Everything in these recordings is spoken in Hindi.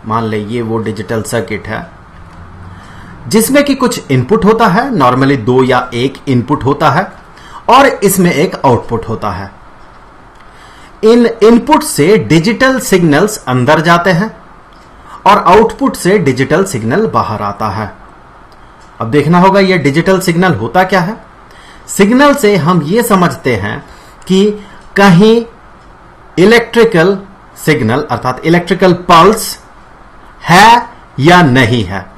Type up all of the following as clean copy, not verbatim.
मान ले ये वो डिजिटल सर्किट है जिसमें कि कुछ इनपुट होता है, नॉर्मली 2 या 1 इनपुट होता है और इसमें एक आउटपुट होता है। इन इनपुट से डिजिटल सिग्नल्स अंदर जाते हैं और आउटपुट से डिजिटल सिग्नल बाहर आता है। अब देखना होगा ये डिजिटल सिग्नल होता क्या है। सिग्नल से हम ये समझते हैं कि कहीं इलेक्ट्रिकल सिग्नल अर्थात इलेक्ट्रिकल पल्स है या नहीं है।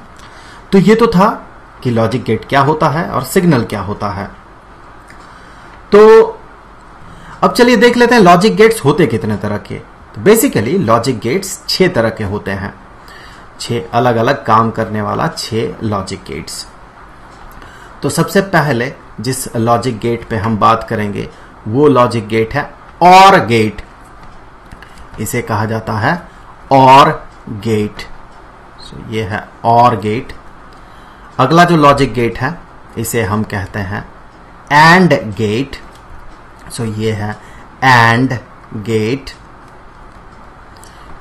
तो ये तो था कि लॉजिक गेट क्या होता है और सिग्नल क्या होता है। तो अब चलिए देख लेते हैं लॉजिक गेट्स होते कितने तरह के। तो बेसिकली लॉजिक गेट्स 6 तरह के होते हैं, 6 अलग अलग काम करने वाला 6 लॉजिक गेट्स। तो सबसे पहले जिस लॉजिक गेट पे हम बात करेंगे वो लॉजिक गेट है और गेट। इसे कहा जाता है और गेट। सो ये है और गेट। अगला जो लॉजिक गेट है इसे हम कहते हैं एंड गेट। सो ये है एंड गेट।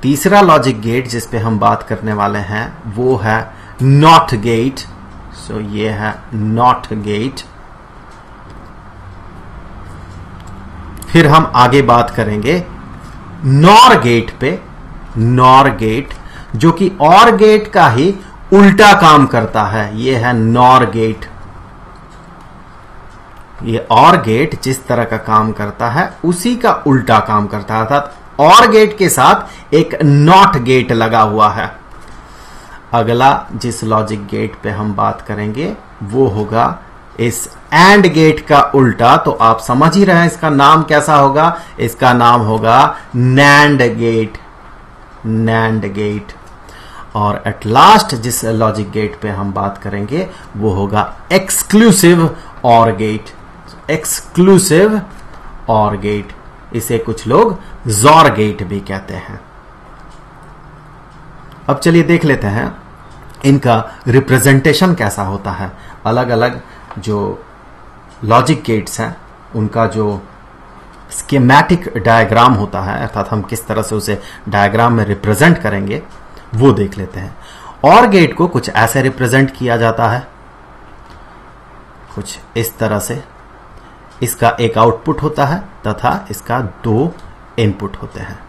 तीसरा लॉजिक गेट जिस पे हम बात करने वाले हैं वो है नॉट गेट। सो ये है नॉट गेट। फिर हम आगे बात करेंगे नॉर गेट पे। नॉर गेट जो कि और गेट का ही उल्टा काम करता है, ये है नॉर गेट। ये और गेट जिस तरह का काम करता है उसी का उल्टा काम करता है, अर्थात और गेट के साथ एक नॉट गेट लगा हुआ है। अगला जिस लॉजिक गेट पे हम बात करेंगे वो होगा इस एंड गेट का उल्टा। तो आप समझ ही रहे हैं इसका नाम कैसा होगा। इसका नाम होगा नैंड गेट। NAND gate. और एट लास्ट जिस लॉजिक गेट पे हम बात करेंगे वो होगा एक्सक्लूसिव और गेट। एक्सक्लूसिव और गेट, इसे कुछ लोग जॉर गेट भी कहते हैं। अब चलिए देख लेते हैं इनका रिप्रेजेंटेशन कैसा होता है। अलग अलग जो लॉजिक गेट्स हैं उनका जो स्कीमेटिक डायग्राम होता है, अर्थात हम किस तरह से उसे डायग्राम में रिप्रेजेंट करेंगे वो देख लेते हैं। और गेट को कुछ ऐसे रिप्रेजेंट किया जाता है, कुछ इस तरह से। इसका एक आउटपुट होता है तथा इसका 2 इनपुट होते हैं।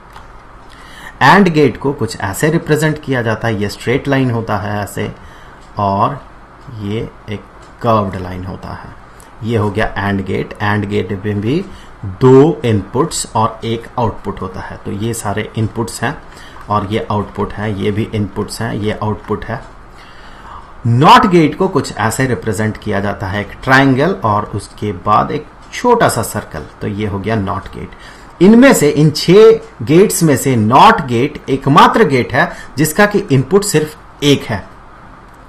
एंड गेट को कुछ ऐसे रिप्रेजेंट किया जाता है, ये स्ट्रेट लाइन होता है ऐसे, और ये एक कर्व्ड लाइन होता है। ये हो गया एंड गेट। एंड गेट में भी 2 इनपुट्स और 1 आउटपुट होता है। तो ये सारे इनपुट्स हैं और ये आउटपुट है, ये भी इनपुट्स हैं, ये आउटपुट है। नॉट गेट को कुछ ऐसे रिप्रेजेंट किया जाता है, एक ट्रायंगल और उसके बाद एक छोटा सा सर्कल। तो ये हो गया नॉट गेट। इनमें से इन 6 गेट्स में से नॉट गेट एकमात्र गेट है जिसका कि इनपुट सिर्फ 1 है।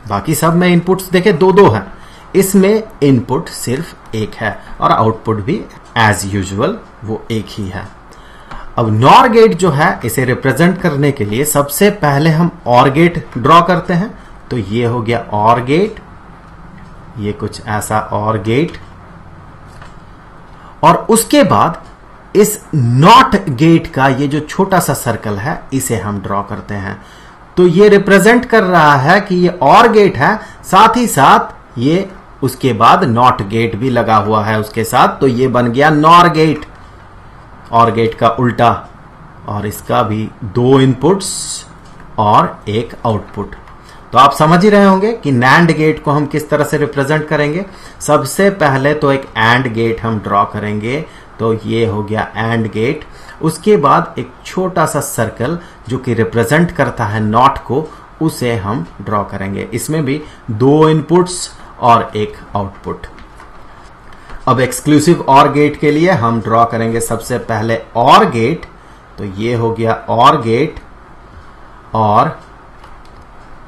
बाकी सब में इनपुट्स देखे 2-2 हैं, इसमें इनपुट सिर्फ 1 है और आउटपुट भी एज यूजुअल वो 1 ही है। अब नॉर गेट जो है इसे रिप्रेजेंट करने के लिए सबसे पहले हम और गेट ड्रॉ करते हैं। तो ये हो गया और गेट, ये कुछ ऐसा और गेट, और उसके बाद इस नॉट गेट का ये जो छोटा सा सर्कल है इसे हम ड्रॉ करते हैं। तो ये रिप्रेजेंट कर रहा है कि ये और गेट है, साथ ही साथ ये उसके बाद नॉट गेट भी लगा हुआ है उसके साथ। तो ये बन गया नॉर गेट, और गेट का उल्टा, और इसका भी 2 इनपुट्स और 1 आउटपुट। तो आप समझ ही रहे होंगे कि नैंड गेट को हम किस तरह से रिप्रेजेंट करेंगे। सबसे पहले तो एक एंड गेट हम ड्रॉ करेंगे। तो ये हो गया एंड गेट। उसके बाद एक छोटा सा सर्कल जो कि रिप्रेजेंट करता है नॉट को, उसे हम ड्रॉ करेंगे। इसमें भी 2 इनपुट्स और 1 आउटपुट। अब एक्सक्लूसिव और गेट के लिए हम ड्रॉ करेंगे सबसे पहले और गेट। तो ये हो गया और गेट, और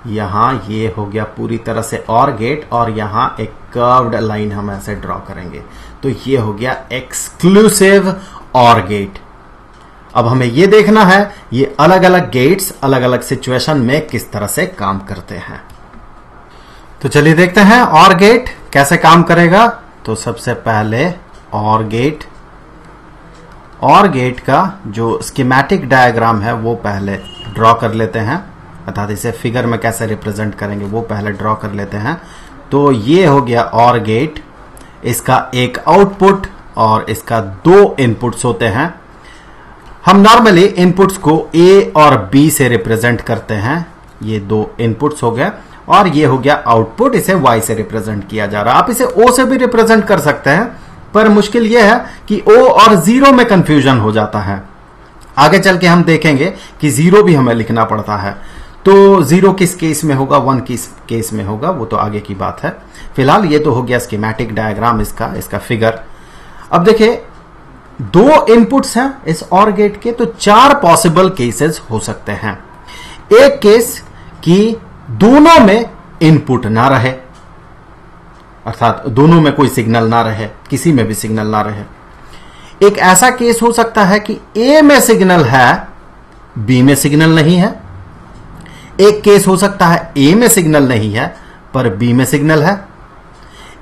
यहां ये हो गया पूरी तरह से और गेट, और यहां एक कर्व्ड लाइन हम ऐसे ड्रॉ करेंगे। तो ये हो गया एक्सक्लूसिव और गेट। अब हमें ये देखना है ये अलग अलग गेट्स अलग अलग सिचुएशन में किस तरह से काम करते हैं। तो चलिए देखते हैं और गेट कैसे काम करेगा। तो सबसे पहले और गेट का जो स्कीमेटिक डायग्राम है वो पहले ड्रॉ कर लेते हैं। अर्थात इसे फिगर में कैसे रिप्रेजेंट करेंगे वो पहले ड्रॉ कर लेते हैं। तो ये हो गया और गेट, इसका एक आउटपुट और इसका 2 इनपुट्स होते हैं। हम नॉर्मली इनपुट्स को ए और बी से रिप्रेजेंट करते हैं। ये 2 इनपुट्स हो गए और ये हो गया आउटपुट, इसे वाई से रिप्रेजेंट किया जा रहा है। आप इसे ओ से भी रिप्रेजेंट कर सकते हैं, पर मुश्किल यह है कि ओ और 0 में कंफ्यूजन हो जाता है। आगे चल के हम देखेंगे कि 0 भी हमें लिखना पड़ता है। तो 0 किस केस में होगा, 1 किस केस में होगा, वो तो आगे की बात है। फिलहाल ये तो हो गया स्कीमेटिक डायग्राम इसका फिगर। अब देखिए 2 इनपुट्स हैं इस और गेट के, तो 4 पॉसिबल केसेस हो सकते हैं। एक केस कि दोनों में इनपुट ना रहे, अर्थात दोनों में कोई सिग्नल ना रहे, किसी में भी सिग्नल ना रहे। एक ऐसा केस हो सकता है कि ए में सिग्नल है, बी में सिग्नल नहीं है। एक केस हो सकता है ए में सिग्नल नहीं है पर बी में सिग्नल है।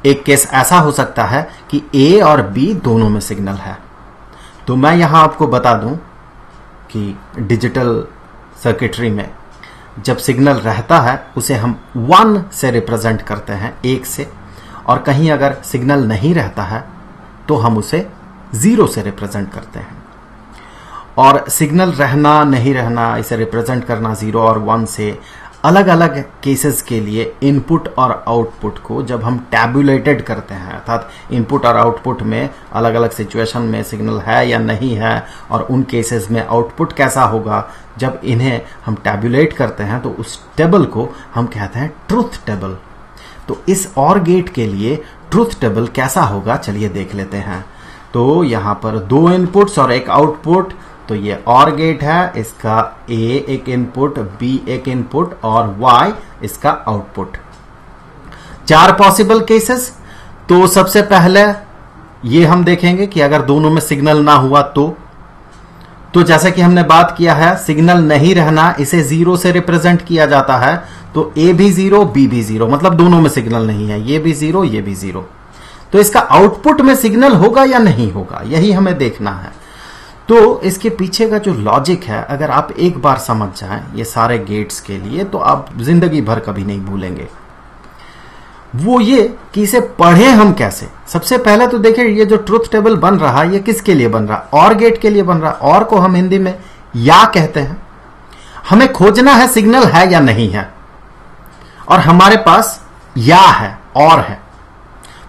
एक केस ऐसा हो सकता है कि ए और बी दोनों में सिग्नल है। तो मैं यहां आपको बता दूं कि डिजिटल सर्किटरी में जब सिग्नल रहता है उसे हम 1 से रिप्रेजेंट करते हैं, 1 से, और कहीं अगर सिग्नल नहीं रहता है तो हम उसे 0 से रिप्रेजेंट करते हैं। और सिग्नल रहना नहीं रहना, इसे रिप्रेजेंट करना 0 और 1 से, अलग अलग केसेस के लिए इनपुट और आउटपुट को जब हम टैबुलेटेड करते हैं, अर्थात इनपुट और आउटपुट में अलग अलग सिचुएशन में सिग्नल है या नहीं है और उन केसेस में आउटपुट कैसा होगा, जब इन्हें हम टैबुलेट करते हैं तो उस टेबल को हम कहते हैं ट्रुथ टेबल। तो इस और गेट के लिए ट्रुथ टेबल कैसा होगा, चलिए देख लेते हैं। तो यहां पर 2 इनपुट्स और एक आउटपुट, तो ये और गेट है, इसका ए एक इनपुट, बी एक इनपुट और वाई इसका आउटपुट। 4 possible cases. तो सबसे पहले ये हम देखेंगे कि अगर दोनों में सिग्नल ना हुआ तो जैसा कि हमने बात किया है, सिग्नल नहीं रहना, इसे 0 से रिप्रेजेंट किया जाता है। तो ए भी 0, बी भी 0, मतलब दोनों में सिग्नल नहीं है, ये भी 0, ये भी 0। तो इसका आउटपुट में सिग्नल होगा या नहीं होगा, यही हमें देखना है। तो इसके पीछे का जो लॉजिक है, अगर आप एक बार समझ जाएं ये सारे गेट्स के लिए, तो आप जिंदगी भर कभी नहीं भूलेंगे। वो ये कि इसे पढ़े हम कैसे। सबसे पहले तो देखिए ये जो ट्रुथ टेबल बन रहा है ये किसके लिए बन रहा है, और गेट के लिए बन रहा है। और को हम हिंदी में या कहते हैं। हमें खोजना है सिग्नल है या नहीं है, और हमारे पास या है, और है।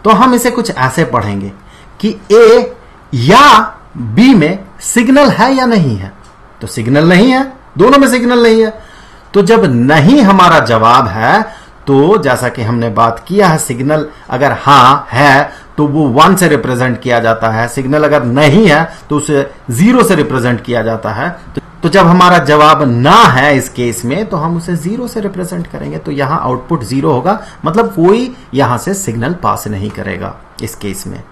तो हम इसे कुछ ऐसे पढ़ेंगे कि ए या बी में सिग्नल है या नहीं है। तो सिग्नल नहीं है, दोनों में सिग्नल नहीं है। तो जब नहीं हमारा जवाब है, तो जैसा कि हमने बात किया है, सिग्नल अगर हां है तो वो 1 से रिप्रेजेंट किया जाता है, सिग्नल अगर नहीं है तो उसे 0 से रिप्रेजेंट किया जाता है। तो जब हमारा जवाब ना है इस केस में, तो हम उसे 0 से रिप्रेजेंट करेंगे। तो यहां आउटपुट 0 होगा, मतलब कोई यहां से सिग्नल पास नहीं करेगा इस केस में।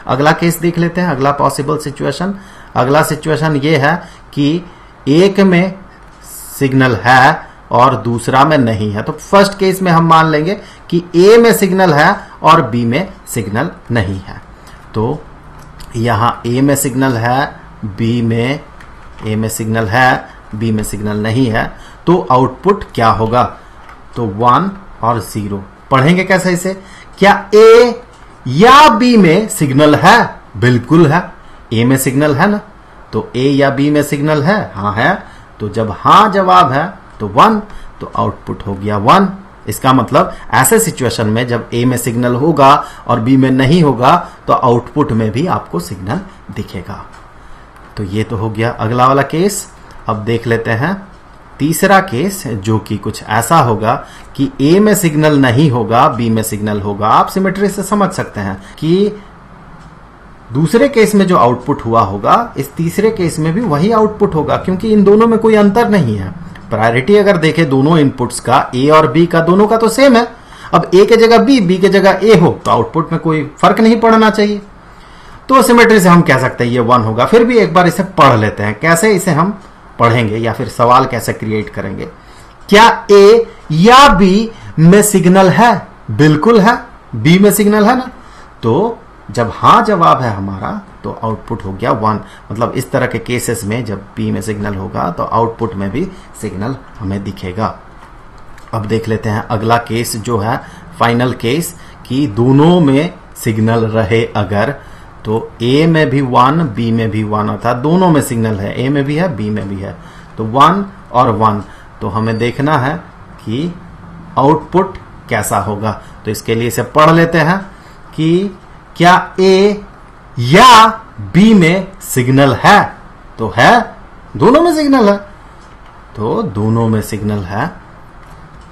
अगला केस देख लेते हैं, अगला पॉसिबल सिचुएशन। अगला सिचुएशन ये है कि एक में सिग्नल है और दूसरा में नहीं है। तो फर्स्ट केस में हम मान लेंगे कि ए में सिग्नल है और बी में सिग्नल नहीं है। तो यहां ए में सिग्नल है, बी में ए में सिग्नल है, बी में सिग्नल नहीं है। तो आउटपुट क्या होगा, तो 1 और 0। पढ़ेंगे कैसे इसे, क्या ए या बी में सिग्नल है, बिल्कुल है। ए में सिग्नल है ना, तो ए या बी में सिग्नल है, हां है। तो जब हां जवाब है तो 1, तो आउटपुट हो गया 1। इसका मतलब ऐसे सिचुएशन में जब ए में सिग्नल होगा और बी में नहीं होगा, तो आउटपुट में भी आपको सिग्नल दिखेगा। तो ये तो हो गया अगला वाला केस। अब देख लेते हैं तीसरा केस, जो कि कुछ ऐसा होगा कि ए में सिग्नल नहीं होगा, बी में सिग्नल होगा। आप सिमेट्री से समझ सकते हैं कि दूसरे केस में जो आउटपुट हुआ होगा, इस तीसरे केस में भी वही आउटपुट होगा, क्योंकि इन दोनों में कोई अंतर नहीं है। प्रायोरिटी अगर देखें दोनों इनपुट्स का, ए और बी का, दोनों का तो सेम है। अब ए के जगह बी के जगह ए हो, तो आउटपुट में कोई फर्क नहीं पड़ना चाहिए। तो सिमेट्री से हम कह सकते हैं ये 1 होगा। फिर भी एक बार इसे पढ़ लेते हैं, कैसे इसे हम पढ़ेंगे या फिर सवाल कैसे क्रिएट करेंगे। क्या ए या बी में सिग्नल है, बिल्कुल है। बी में सिग्नल है ना, तो जब हां जवाब है हमारा, तो आउटपुट हो गया 1। मतलब इस तरह के केसेस में जब बी में सिग्नल होगा तो आउटपुट में भी सिग्नल हमें दिखेगा। अब देख लेते हैं अगला केस जो है फाइनल केस, कि दोनों में सिग्नल रहे अगर, तो ए में भी 1 बी में भी 1, अर्थात दोनों में सिग्नल है, ए में भी है बी में भी है, तो 1 और 1। तो हमें देखना है कि आउटपुट कैसा होगा। तो इसके लिए इसे पढ़ लेते हैं कि क्या ए या बी में सिग्नल है, तो है, दोनों में सिग्नल है, तो दोनों में सिग्नल है,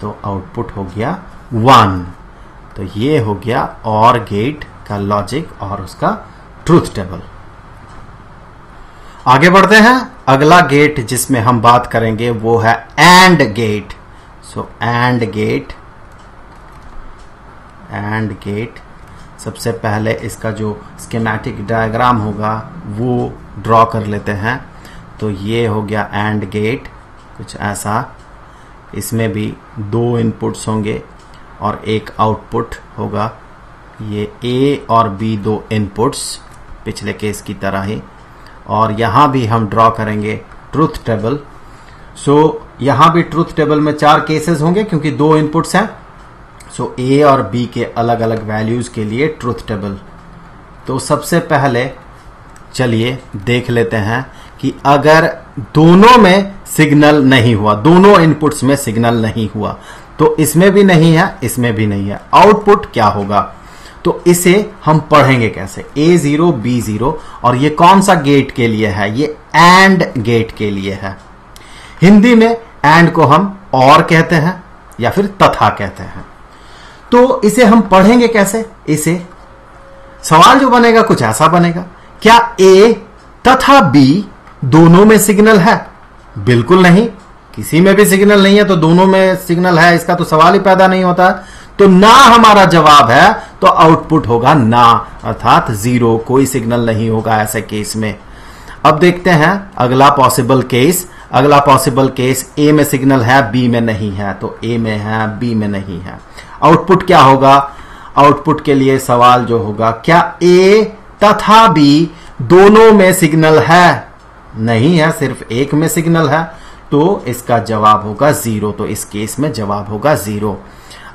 तो आउटपुट हो गया 1। तो ये हो गया और गेट का लॉजिक और उसका ट्रूथ टेबल। आगे बढ़ते हैं, अगला गेट जिसमें हम बात करेंगे वो है AND gate. So AND gate सबसे पहले इसका जो स्कीमेटिक डायग्राम होगा वो ड्रॉ कर लेते हैं। तो ये हो गया एंड गेट, कुछ ऐसा। इसमें भी 2 इनपुट्स होंगे और एक आउटपुट होगा। ये ए और बी 2 इनपुट्स, पिछले केस की तरह ही। और यहां भी हम ड्रॉ करेंगे ट्रूथ टेबल। सो यहां भी ट्रूथ टेबल में 4 केसेस होंगे क्योंकि 2 इनपुट्स हैं। सो ए और बी के अलग अलग वैल्यूज के लिए ट्रूथ टेबल। तो सबसे पहले चलिए देख लेते हैं कि अगर दोनों में सिग्नल नहीं हुआ, दोनों इनपुट्स में सिग्नल नहीं हुआ, तो इसमें भी नहीं है, इसमें भी नहीं है, आउटपुट क्या होगा। तो इसे हम पढ़ेंगे कैसे, A0 B0। और ये कौन सा गेट के लिए है, ये एंड गेट के लिए है। हिंदी में एंड को हम और कहते हैं या फिर तथा कहते हैं। तो इसे हम पढ़ेंगे कैसे, इसे सवाल जो बनेगा कुछ ऐसा बनेगा, क्या A तथा B दोनों में सिग्नल है? बिल्कुल नहीं, किसी में भी सिग्नल नहीं है, तो दोनों में सिग्नल है इसका तो सवाल ही पैदा नहीं होता। तो ना हमारा जवाब है, तो आउटपुट होगा ना, अर्थात 0, कोई सिग्नल नहीं होगा ऐसे केस में। अब देखते हैं अगला पॉसिबल केस। अगला पॉसिबल केस, ए में सिग्नल है बी में नहीं है, तो ए में है बी में नहीं है, आउटपुट क्या होगा। आउटपुट के लिए सवाल जो होगा, क्या ए तथा बी दोनों में सिग्नल है? नहीं है, सिर्फ एक में सिग्नल है, तो इसका जवाब होगा 0। तो इस केस में जवाब होगा 0।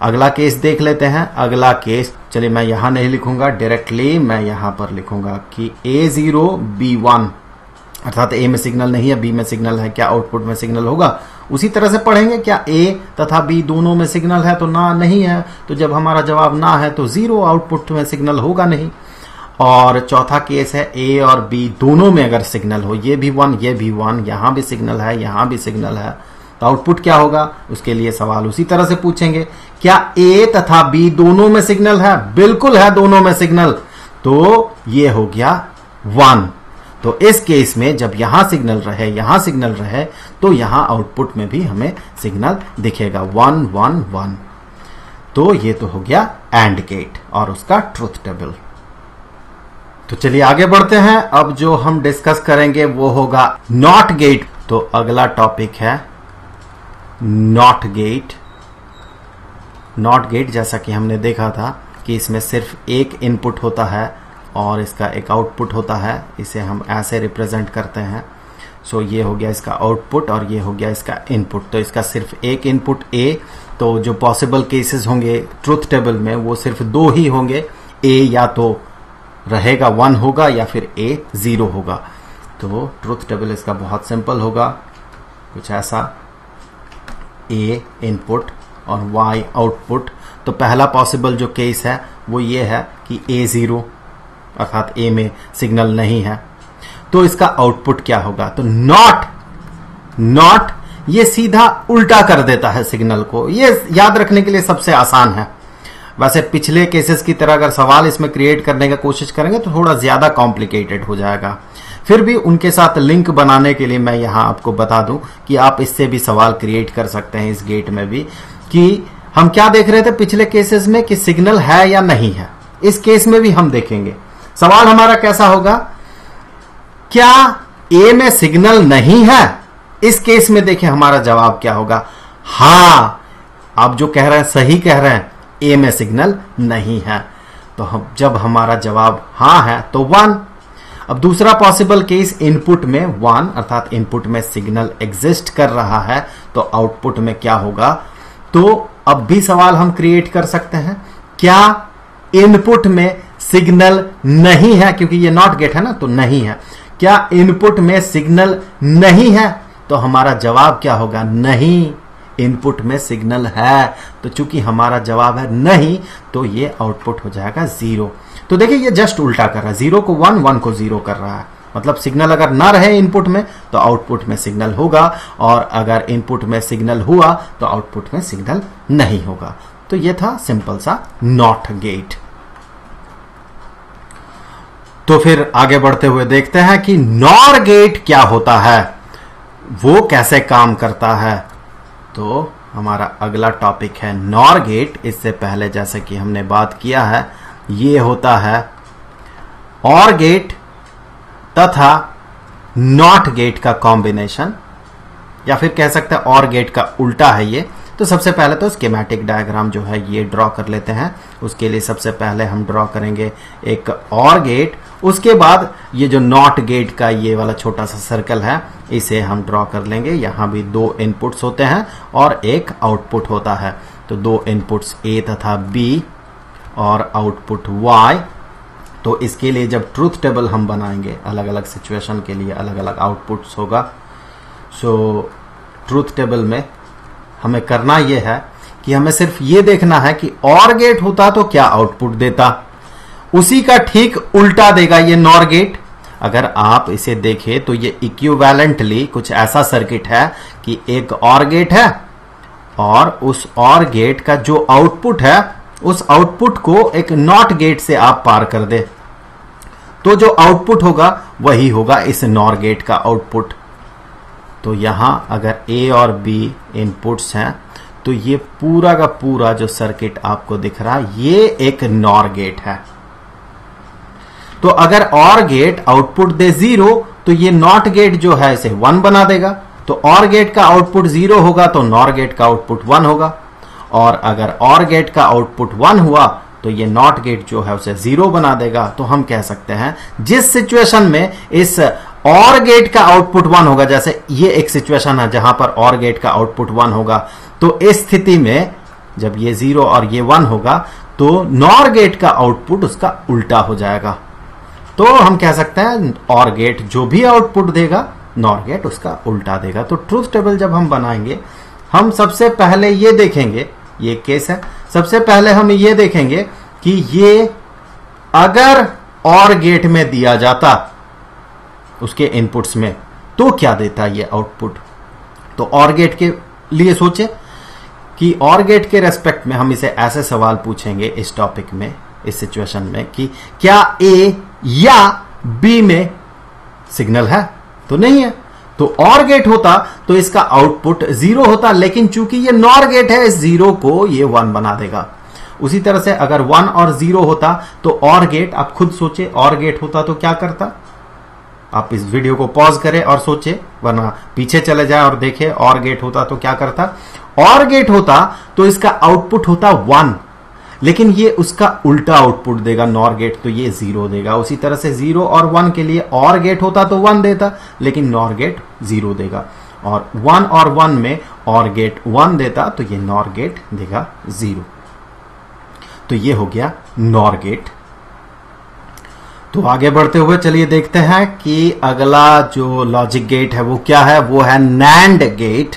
अगला केस देख लेते हैं। अगला केस, चलिए मैं यहां नहीं लिखूंगा, डायरेक्टली मैं यहां पर लिखूंगा कि A0 B1, अर्थात ए में सिग्नल नहीं है, बी में सिग्नल है, क्या आउटपुट में सिग्नल होगा। उसी तरह से पढ़ेंगे, क्या ए तथा बी दोनों में सिग्नल है, तो ना नहीं है, तो जब हमारा जवाब ना है तो 0, आउटपुट में सिग्नल होगा नहीं। और चौथा केस है, ए और बी दोनों में अगर सिग्नल हो, ये भी 1 ये भी 1, यहां भी सिग्नल है यहां भी सिग्नल है, तो आउटपुट क्या होगा। उसके लिए सवाल उसी तरह से पूछेंगे, क्या ए तथा बी दोनों में सिग्नल है? बिल्कुल है दोनों में सिग्नल, तो ये हो गया 1। तो इस केस में जब यहां सिग्नल रहे यहां सिग्नल रहे, तो यहां आउटपुट में भी हमें सिग्नल दिखेगा 1 1 1। तो ये तो हो गया एंड गेट और उसका ट्रूथ टेबल। तो चलिए आगे बढ़ते हैं। अब जो हम डिस्कस करेंगे वो होगा नॉट गेट। तो अगला टॉपिक है नॉट गेट। नॉट गेट, जैसा कि हमने देखा था कि इसमें सिर्फ एक इनपुट होता है और इसका एक आउटपुट होता है, इसे हम ऐसे रिप्रेजेंट करते हैं। सो ये हो गया इसका आउटपुट और ये हो गया इसका इनपुट। तो इसका सिर्फ एक इनपुट ए, तो जो पॉसिबल केसेस होंगे ट्रूथ टेबल में वो सिर्फ 2 ही होंगे। ए या तो रहेगा 1 होगा या फिर ए 0 होगा। तो ट्रूथ टेबल इसका बहुत सिंपल होगा, कुछ ऐसा, ए इनपुट और वाई आउटपुट। तो पहला पॉसिबल जो केस है वो ये है कि ए 0, अर्थात ए में सिग्नल नहीं है, तो इसका आउटपुट क्या होगा। तो नॉट ये सीधा उल्टा कर देता है सिग्नल को। ये याद रखने के लिए सबसे आसान है। वैसे पिछले केसेस की तरह अगर सवाल इसमें क्रिएट करने का कोशिश करेंगे तो थोड़ा ज्यादा कॉम्प्लिकेटेड हो जाएगा। फिर भी उनके साथ लिंक बनाने के लिए मैं यहां आपको बता दूं कि आप इससे भी सवाल क्रिएट कर सकते हैं, इस गेट में भी, कि हम क्या देख रहे थे पिछले केसेस में कि सिग्नल है या नहीं है। इस केस में भी हम देखेंगे सवाल हमारा कैसा होगा, क्या ए में सिग्नल नहीं है। इस केस में देखिए हमारा जवाब क्या होगा, हां, आप जो कह रहे हैं सही कह रहे हैं, ए में सिग्नल नहीं है। तो हम जब हमारा जवाब हां है तो 1। अब दूसरा पॉसिबल केस, इनपुट में 1, अर्थात इनपुट में सिग्नल एग्जिस्ट कर रहा है, तो आउटपुट में क्या होगा, तो अब भी सवाल हम क्रिएट कर सकते हैं, क्या इनपुट में सिग्नल नहीं है, क्योंकि ये नॉट गेट है ना, तो नहीं है। क्या इनपुट में सिग्नल नहीं है, तो हमारा जवाब क्या होगा, नहीं, इनपुट में सिग्नल है। तो चूंकि हमारा जवाब है नहीं, तो ये आउटपुट हो जाएगा 0। तो देखिए ये जस्ट उल्टा कर रहा है, 0 को 1, 1 को 0 कर रहा है। मतलब सिग्नल अगर ना रहे इनपुट में तो आउटपुट में सिग्नल होगा, और अगर इनपुट में सिग्नल हुआ तो आउटपुट में सिग्नल नहीं होगा। तो ये था सिंपल सा नॉट गेट। तो फिर आगे बढ़ते हुए देखते हैं कि नॉर गेट क्या होता है, वो कैसे काम करता है। तो हमारा अगला टॉपिक है नॉर गेट। इससे पहले जैसे कि हमने बात किया है, ये होता है और गेट तथा नॉट गेट का कॉम्बिनेशन, या फिर कह सकते हैं और गेट का उल्टा है ये। तो सबसे पहले तो स्कीमेटिक डायग्राम जो है ये ड्रॉ कर लेते हैं। उसके लिए सबसे पहले हम ड्रॉ करेंगे एक और गेट, उसके बाद ये जो नॉट गेट का ये वाला छोटा सा सर्कल है इसे हम ड्रॉ कर लेंगे। यहां भी 2 इनपुट्स होते हैं और एक आउटपुट होता है। तो 2 इनपुट्स A तथा B और आउटपुट Y। तो इसके लिए जब ट्रूथ टेबल हम बनाएंगे, अलग अलग सिचुएशन के लिए अलग अलग आउटपुट्स होगा। सो ट्रूथ टेबल में हमें करना यह है कि हमें सिर्फ ये देखना है कि और गेट होता तो क्या आउटपुट देता, उसी का ठीक उल्टा देगा ये नॉर गेट। अगर आप इसे देखें तो ये इक्विवेलेंटली कुछ ऐसा सर्किट है कि एक और गेट है और उस और गेट का जो आउटपुट है उस आउटपुट को एक नॉट गेट से आप पार कर दे, तो जो आउटपुट होगा वही होगा इस नॉर गेट का आउटपुट। तो यहां अगर A और B इनपुट्स हैं तो ये पूरा का पूरा जो सर्किट आपको दिख रहा है ये एक नॉर गेट है। तो अगर और गेट आउटपुट दे 0 तो ये नॉट गेट जो है इसे 1 बना देगा। तो और गेट का आउटपुट 0 होगा तो नॉर गेट का आउटपुट 1 होगा, और अगर और गेट का आउटपुट 1 हुआ तो ये नॉट गेट जो है उसे 0 बना देगा। तो हम कह सकते हैं जिस सिचुएशन में इस और गेट का आउटपुट 1 होगा, जैसे ये एक सिचुएशन है जहां पर और गेट का आउटपुट 1 होगा, तो इस स्थिति में जब ये 0 और ये 1 होगा तो नॉर गेट का आउटपुट उसका उल्टा हो जाएगा। तो हम कह सकते हैं और गेट जो भी आउटपुट देगा नॉर गेट उसका उल्टा देगा। तो ट्रूथ टेबल जब हम बनाएंगे, हम सबसे पहले ये देखेंगे, ये केस है, सबसे पहले हम ये देखेंगे कि ये अगर और गेट में दिया जाता उसके इनपुट्स में तो क्या देता ये आउटपुट। तो और गेट के लिए सोचे कि और गेट के रेस्पेक्ट में हम इसे ऐसे सवाल पूछेंगे इस टॉपिक में, इस सिचुएशन में, कि क्या A या B में सिग्नल है, तो नहीं है। तो और गेट होता तो इसका आउटपुट 0 होता, लेकिन चूंकि ये नॉर गेट है इस 0 को ये 1 बना देगा। उसी तरह से अगर 1 और 0 होता तो और गेट, आप खुद सोचे और गेट होता तो क्या करता। आप इस वीडियो को पॉज करें और सोचे, वरना पीछे चले जाए और देखें और गेट होता तो क्या करता। और गेट होता तो इसका आउटपुट होता 1, लेकिन ये उसका उल्टा आउटपुट देगा नॉर गेट, तो ये 0 देगा। उसी तरह से 0 और 1 के लिए और गेट होता तो 1 देता, लेकिन नॉर गेट 0 देगा। और 1 और 1 में और गेट 1 देता तो ये नॉर गेट देगा 0। तो ये हो गया नॉर गेट। तो आगे बढ़ते हुए चलिए देखते हैं कि अगला जो लॉजिक गेट है वो क्या है। वो है नैंड गेट।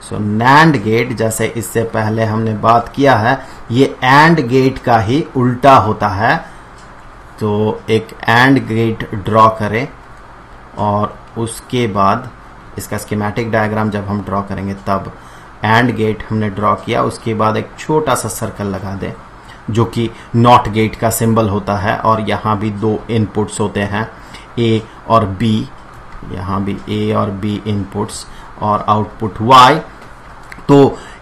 सो नैंड गेट, जैसे इससे पहले हमने बात किया है, ये एंड गेट का ही उल्टा होता है। तो एक एंड गेट ड्रॉ करें और उसके बाद इसका स्कीमेटिक डायग्राम जब हम ड्रॉ करेंगे तब एंड गेट हमने ड्रॉ किया, उसके बाद एक छोटा सा सर्कल लगा दें जो कि नॉट गेट का सिंबल होता है। और यहां भी 2 इनपुट्स होते हैं A और B, यहां भी A और B इनपुट्स और आउटपुट Y। तो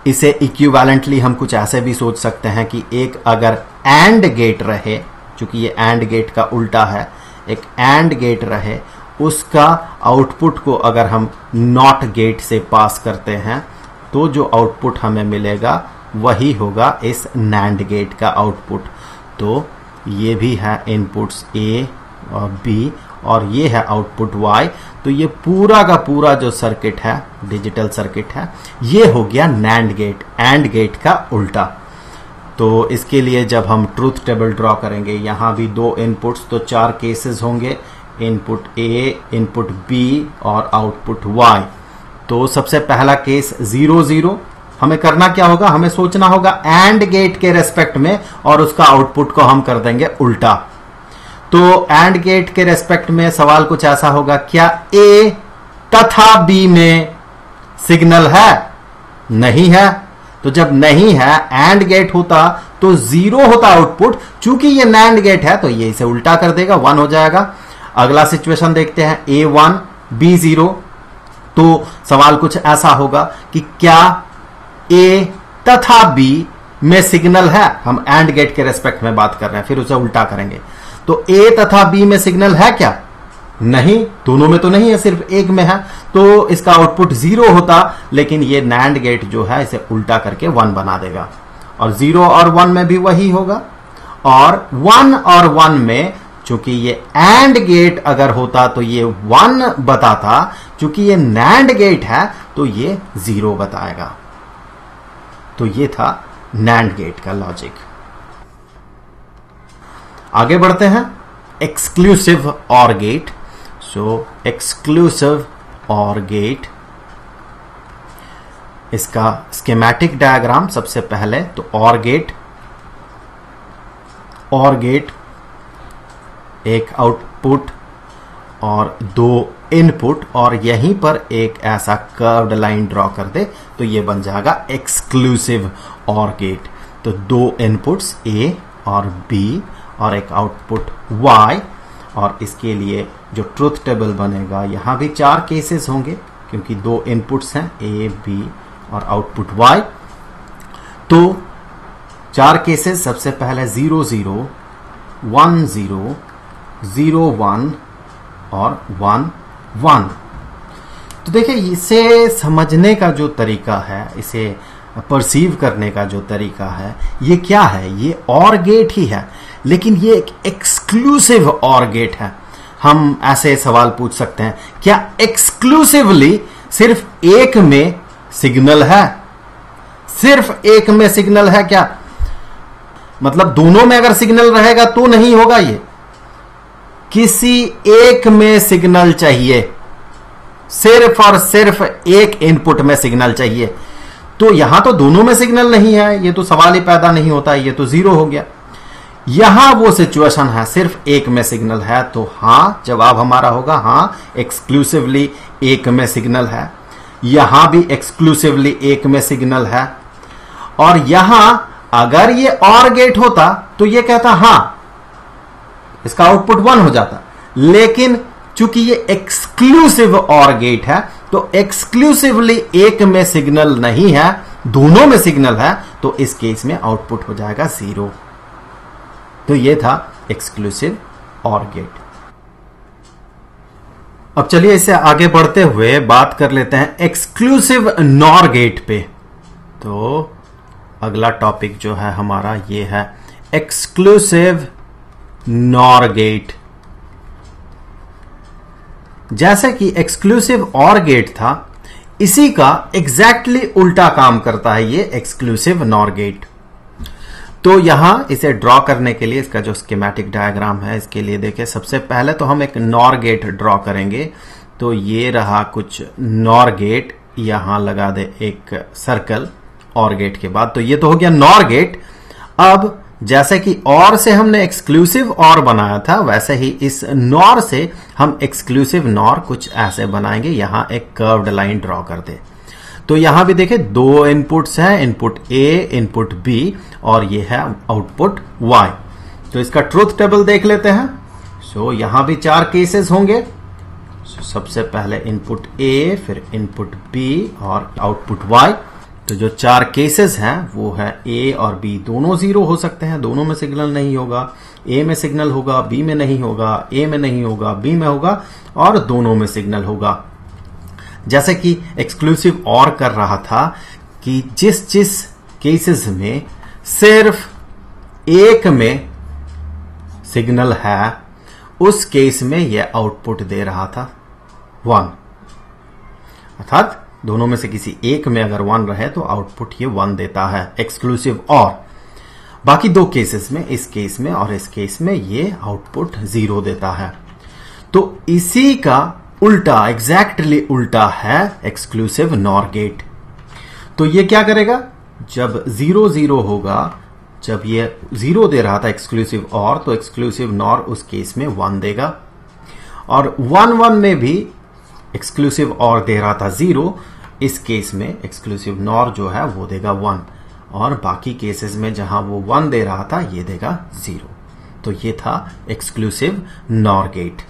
इसे इक्विवेलेंटली हम कुछ ऐसे भी सोच सकते हैं कि एक अगर एंड गेट रहे, चूंकि ये एंड गेट का उल्टा है, एक एंड गेट रहे, उसका आउटपुट को अगर हम नॉट गेट से पास करते हैं तो जो आउटपुट हमें मिलेगा वही होगा इस नैंड गेट का आउटपुट। तो ये भी है इनपुट्स A और B और ये है आउटपुट Y। तो ये पूरा का पूरा जो सर्किट है, डिजिटल सर्किट है, ये हो गया नैंड गेट, एंड गेट का उल्टा। तो इसके लिए जब हम ट्रूथ टेबल ड्रॉ करेंगे, यहां भी 2 इनपुट्स, तो 4 केसेस होंगे, इनपुट ए, इनपुट बी और आउटपुट वाई। तो सबसे पहला केस 0 0। हमें करना क्या होगा, हमें सोचना होगा एंड गेट के रेस्पेक्ट में, और उसका आउटपुट को हम कर देंगे उल्टा। तो एंड गेट के रेस्पेक्ट में सवाल कुछ ऐसा होगा, क्या ए तथा बी में सिग्नल है? नहीं है। तो जब नहीं है, एंड गेट होता तो 0 होता आउटपुट। चूंकि ये नैंड गेट है तो ये इसे उल्टा कर देगा, 1 हो जाएगा। अगला सिचुएशन देखते हैं, A 1 B 0। तो सवाल कुछ ऐसा होगा कि क्या A तथा B में सिग्नल है? हम एंड गेट के रेस्पेक्ट में बात कर रहे हैं, फिर उसे उल्टा करेंगे। तो A तथा B में सिग्नल है क्या? नहीं, दोनों में तो नहीं है, सिर्फ एक में है। तो इसका आउटपुट 0 होता, लेकिन ये नैंड गेट जो है इसे उल्टा करके 1 बना देगा। और 0 और 1 में भी वही होगा। और 1 और 1 में, चूंकि ये एंड गेट अगर होता तो ये 1 बताता, चूंकि ये नैंड गेट है तो ये 0 बताएगा। तो ये था नैंड गेट का लॉजिक। आगे बढ़ते हैं, exclusive OR gate. So exclusive OR gate, इसका स्कीमेटिक डायग्राम सबसे पहले। तो ऑर गेट एक आउटपुट और 2 इनपुट, और यहीं पर एक ऐसा कर्व्ड लाइन ड्रॉ कर दे तो ये बन जाएगा एक्सक्लूसिव ऑर गेट। तो 2 इनपुट्स A और B और एक आउटपुट Y, और इसके लिए जो ट्रूथ टेबल बनेगा, यहां भी 4 केसेस होंगे क्योंकि 2 इनपुट्स हैं A, B और आउटपुट Y। तो 4 केसेस, सबसे पहले 0 0, 1 0, 0 1 और 1 1। तो देखिए, इसे समझने का जो तरीका है, इसे परसीव करने का जो तरीका है, ये क्या है? ये ऑर गेट ही है, लेकिन ये एक एक्सक्लूसिव ऑर गेट है। हम ऐसे सवाल पूछ सकते हैं, क्या एक्सक्लूसिवली सिर्फ एक में सिग्नल है? सिर्फ एक में सिग्नल है क्या? मतलब दोनों में अगर सिग्नल रहेगा तो नहीं होगा। ये किसी एक में सिग्नल चाहिए, सिर्फ और सिर्फ एक इनपुट में सिग्नल चाहिए। तो यहां तो दोनों में सिग्नल नहीं है, ये तो सवाल ही पैदा नहीं होता, ये तो 0 हो गया। यहां वो सिचुएशन है, सिर्फ एक में सिग्नल है, तो हां, जवाब हमारा होगा हां, एक्सक्लूसिवली एक में सिग्नल है। यहां भी एक्सक्लूसिवली एक में सिग्नल है। और यहां अगर ये ऑर गेट होता तो ये कहता हां, इसका आउटपुट 1 हो जाता। लेकिन चूंकि ये एक्सक्लूसिव ऑर गेट है, तो एक्सक्लूसिवली एक में सिग्नल नहीं है, दोनों में सिग्नल है, तो इस केस में आउटपुट हो जाएगा 0। तो ये था एक्सक्लूसिव ऑर गेट। अब चलिए इससे आगे बढ़ते हुए बात कर लेते हैं एक्सक्लूसिव नॉर गेट पे। तो अगला टॉपिक जो है हमारा ये है एक्सक्लूसिव नॉर गेट। जैसे कि एक्सक्लूसिव ऑर गेट था, इसी का एग्जैक्टली उल्टा काम करता है ये एक्सक्लूसिव नॉर गेट। तो यहां इसे ड्रॉ करने के लिए इसका जो स्कीमेटिक डायग्राम है, इसके लिए देखिए, सबसे पहले तो हम एक नॉर गेट ड्रॉ करेंगे। तो ये रहा कुछ नॉर गेट, यहां लगा दे एक सर्कल ऑर गेट के बाद। तो ये तो हो गया नॉर गेट। अब जैसे कि और से हमने एक्सक्लूसिव और बनाया था, वैसे ही इस नॉर से हम एक्सक्लूसिव नॉर कुछ ऐसे बनाएंगे। यहां एक कर्व्ड लाइन ड्रॉ कर दे। तो यहां भी देखिए 2 इनपुट्स हैं, इनपुट A, इनपुट B और ये है आउटपुट Y। तो इसका ट्रूथ टेबल देख लेते हैं। सो यहां भी 4 केसेस होंगे। सबसे पहले इनपुट A, फिर इनपुट B और आउटपुट Y। तो जो 4 केसेस हैं वो है A और B दोनों 0 हो सकते हैं, दोनों में सिग्नल नहीं होगा। A में सिग्नल होगा, B में नहीं होगा, A में नहीं होगा, B में होगा, और दोनों में सिग्नल होगा। जैसे कि एक्सक्लूसिव और कर रहा था कि जिस जिस केसेस में सिर्फ एक में सिग्नल है, उस केस में यह आउटपुट दे रहा था। 1, अर्थात दोनों में से किसी एक में अगर 1 रहे तो आउटपुट ये 1 देता है, एक्सक्लूसिव और। बाकी दो केसेस में, इस केस में और इस केस में, ये आउटपुट 0 देता है। तो इसी का उल्टा, एग्जैक्टली उल्टा है एक्सक्लूसिव नॉर गेट। तो ये क्या करेगा, जब 0 0 होगा, जब ये 0 दे रहा था एक्सक्लूसिव और, तो एक्सक्लूसिव नॉर उस केस में 1 देगा, और 1 1 में भी एक्सक्लूसिव और दे रहा था 0, इस केस में एक्सक्लूसिव नॉर जो है वो देगा 1, और बाकी केसेस में जहां वो 1 दे रहा था ये देगा 0। तो ये था एक्सक्लूसिव नॉर गेट।